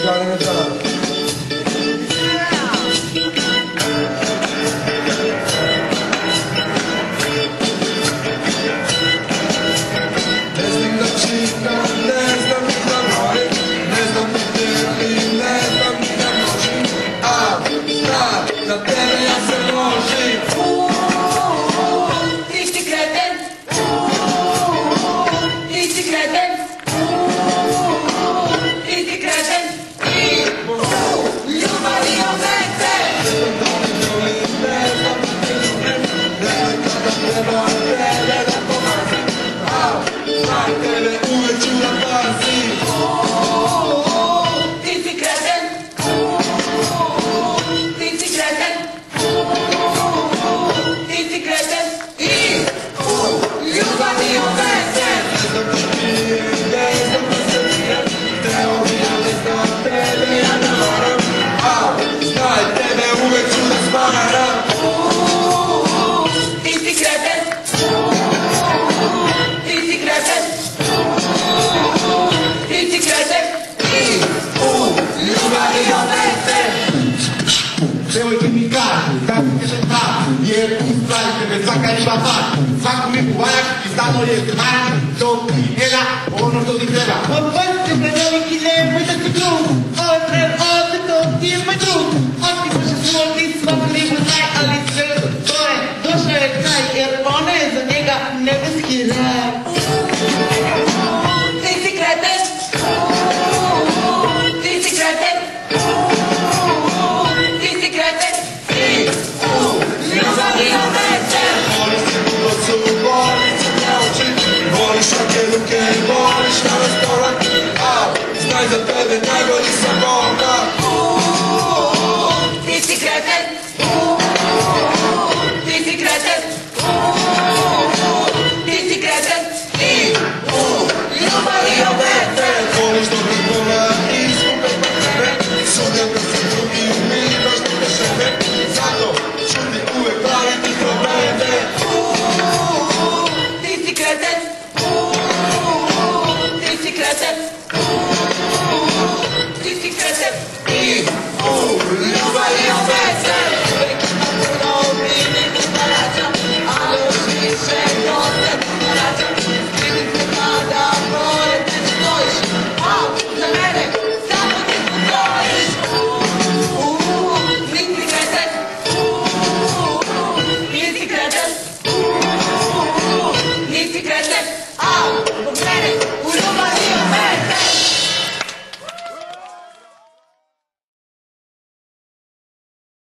Żadnego zdala. Na tebe ja se ložim. Ti si kreten. Ti si kreten. Ti si kreten. Ljubavi omete. Treba tebe da pomazim. Na tebe uvek ću da pazim. Ti si kreten. Ti si kreten. Ti si kreten. Ljubavi omete. Ne znam da se bijem. Teo bi ja ne znam tebe ja ne moram. Znaj tebe uvek ću da smaram. Ti si kreten. Ti si kreten. Ti si kreten. Ljubavi omete. Devojke mi kažu, kako ćeš tako, jer uspravi tebe svaka riba pak, svaku mi uvajak i stano je zemarak, to ti ne da ono što ti treba. Odpustite me devojki, nemoj da se drug, ovdje to ti je moj drug, ti može svoj svaku ribu znaj, ali sve to je, došao je kraj, jer ona je za njega nebeski raj. Ti si kreten. Ti si kreten. Ti si kreten. Ljubavi omete. Voliš se kudocu, voliš se nauči. Voliš šake ruke, voliš na restoran. Znaj za tebe najbolji sam.